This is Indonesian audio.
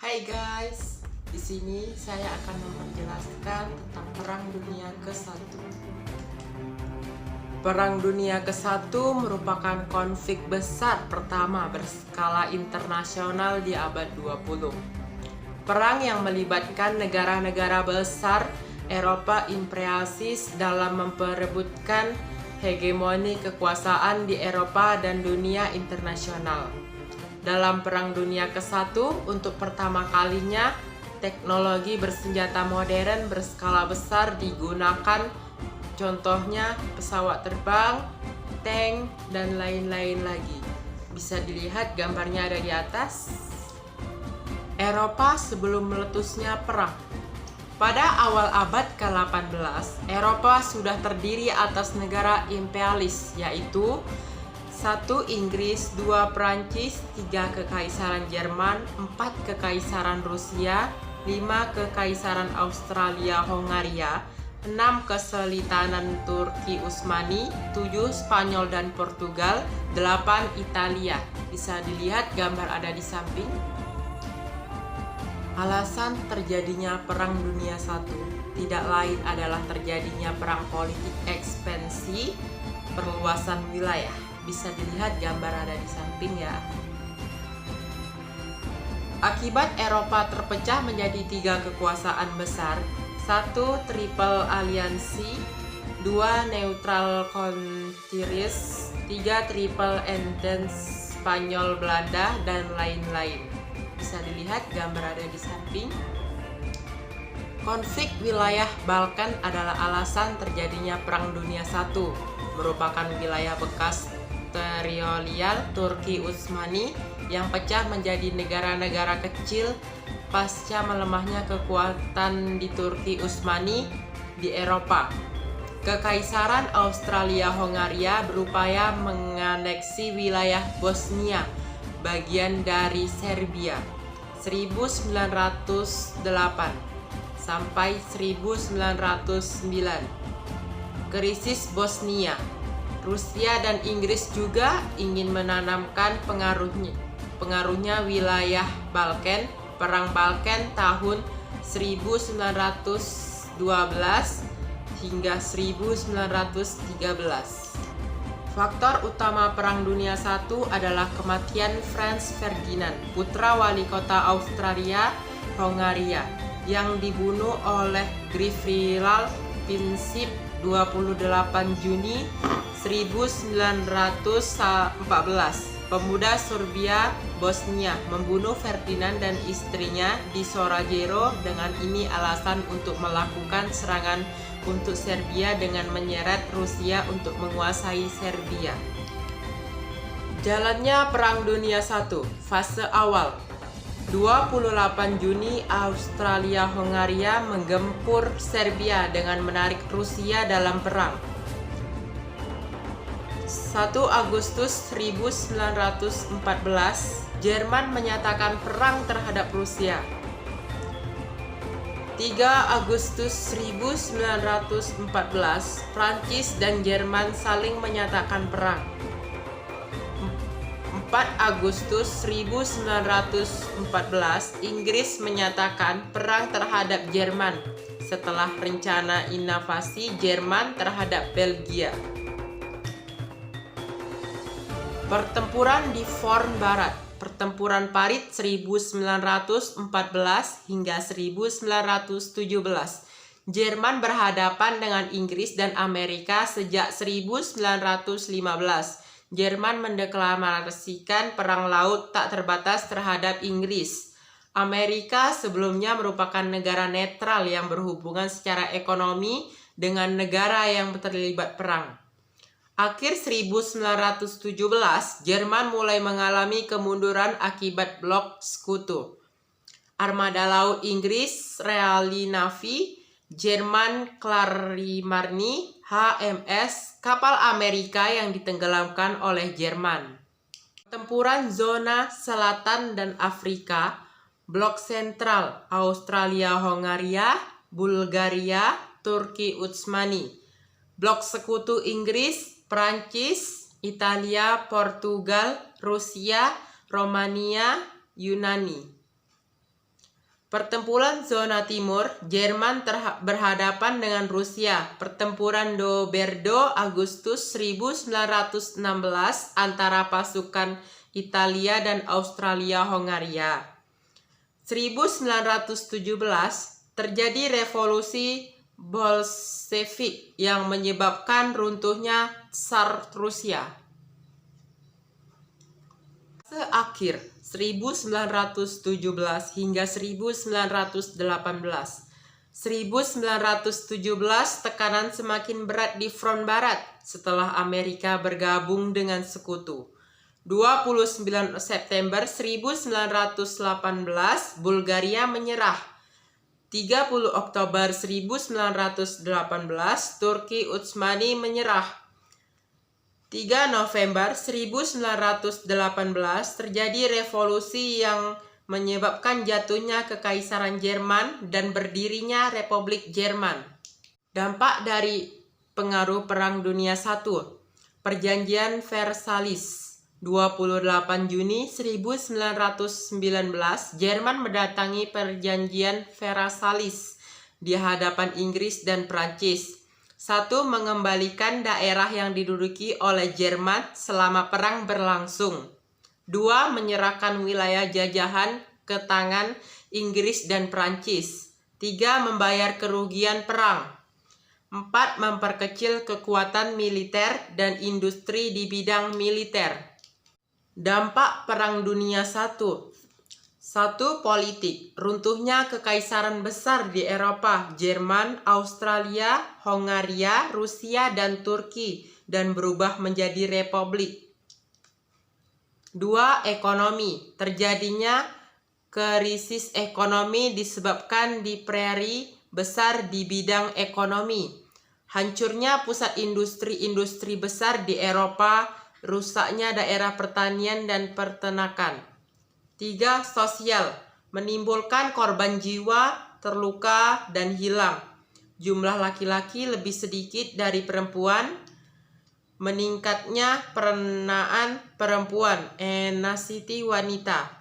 Hai guys, di sini saya akan memperjelaskan tentang Perang Dunia ke-1. Perang Dunia ke-1 merupakan konflik besar pertama berskala internasional di abad 20. Perang yang melibatkan negara-negara besar Eropa imperialis dalam memperebutkan hegemoni kekuasaan di Eropa dan dunia internasional. Dalam Perang Dunia ke-1, untuk pertama kalinya, teknologi bersenjata modern berskala besar digunakan, contohnya pesawat terbang, tank, dan lain-lain lagi. Bisa dilihat gambarnya ada di atas. Eropa sebelum meletusnya perang. Pada awal abad ke-18, Eropa sudah terdiri atas negara imperialis, yaitu 1. Inggris, 2. Prancis, 3. Kekaisaran Jerman, 4. Kekaisaran Rusia, 5. Kekaisaran Australia-Hongaria, 6. Kesultanan Turki Utsmani, 7. Spanyol dan Portugal, 8. Italia. Bisa dilihat gambar ada di samping. Alasan terjadinya Perang Dunia I tidak lain adalah terjadinya perang politik ekspansi perluasan wilayah. Bisa dilihat gambar ada di samping ya. Akibat Eropa terpecah menjadi 3 kekuasaan besar. 1. Triple Aliansi, 2. Neutral Countries, 3. Triple Entente Spanyol Belanda, dan lain-lain. Bisa dilihat gambar ada di samping. Konflik wilayah Balkan adalah alasan terjadinya Perang Dunia I. Merupakan wilayah bekas teritorial Turki Utsmani yang pecah menjadi negara-negara kecil pasca melemahnya kekuatan di Turki Utsmani di Eropa. Kekaisaran Australia-Hongaria berupaya menganeksi wilayah Bosnia, bagian dari Serbia, 1908 sampai 1909. Krisis Bosnia. Rusia dan Inggris juga ingin menanamkan pengaruhnya wilayah Balkan. Perang Balkan tahun 1912 hingga 1913. Faktor utama Perang Dunia I adalah kematian Franz Ferdinand, putra wali kota Austria Hongaria, yang dibunuh oleh Grifril Princip 28 Juni 1914. Pemuda Serbia Bosnia membunuh Ferdinand dan istrinya di Sarajevo. Dengan ini alasan untuk melakukan serangan untuk Serbia dengan menyeret Rusia untuk menguasai Serbia. Jalannya Perang Dunia I. Fase awal. 28 Juni Australia-Hongaria menggempur Serbia dengan menarik Rusia dalam perang. 1 Agustus 1914, Jerman menyatakan perang terhadap Rusia. 3 Agustus 1914, Prancis dan Jerman saling menyatakan perang. 4 Agustus 1914, Inggris menyatakan perang terhadap Jerman setelah rencana invasi Jerman terhadap Belgia. Pertempuran di Front Barat. Pertempuran Parit 1914 hingga 1917. Jerman berhadapan dengan Inggris dan Amerika sejak 1915. Jerman mendeklarasikan perang laut tak terbatas terhadap Inggris. Amerika sebelumnya merupakan negara netral yang berhubungan secara ekonomi dengan negara yang terlibat perang. Akhir 1917, Jerman mulai mengalami kemunduran akibat blok sekutu. Armada Laut Inggris, Royal Navy, Jerman Kriegsmarine, HMS, kapal Amerika yang ditenggelamkan oleh Jerman. Pertempuran zona selatan dan Afrika, blok sentral, Australia-Hongaria, Bulgaria, Turki Utsmani. Blok sekutu Inggris, Prancis, Italia, Portugal, Rusia, Romania, Yunani. Pertempuran Zona Timur, Jerman berhadapan dengan Rusia. Pertempuran Doberdo, Agustus 1916 antara pasukan Italia dan Australia-Hongaria. 1917 terjadi revolusi Bolshevik yang menyebabkan runtuhnya Tsar Rusia. Akhir 1917 hingga 1918. 1917 tekanan semakin berat di front barat setelah Amerika bergabung dengan sekutu. 29 September 1918 Bulgaria menyerah. 30 Oktober 1918 Turki Utsmani menyerah. 3 November 1918 terjadi revolusi yang menyebabkan jatuhnya Kekaisaran Jerman dan berdirinya Republik Jerman. Dampak dari pengaruh Perang Dunia I. Perjanjian Versailles 28 Juni 1919 Jerman mendatangi Perjanjian Versailles di hadapan Inggris dan Prancis. 1. Mengembalikan daerah yang diduduki oleh Jerman selama perang berlangsung. 2. Menyerahkan wilayah jajahan ke tangan Inggris dan Prancis. 3. Membayar kerugian perang. 4. Memperkecil kekuatan militer dan industri di bidang militer. Dampak Perang Dunia I. 1. Politik. Runtuhnya kekaisaran besar di Eropa, Jerman, Australia, Hongaria, Rusia, dan Turki, dan berubah menjadi republik. 2. Ekonomi. Terjadinya krisis ekonomi disebabkan depresi besar di bidang ekonomi. Hancurnya pusat industri-industri besar di Eropa, rusaknya daerah pertanian dan peternakan. 3. Sosial. Menimbulkan korban jiwa, terluka, dan hilang. Jumlah laki-laki lebih sedikit dari perempuan. Meningkatnya peranaan perempuan, emansipasi wanita.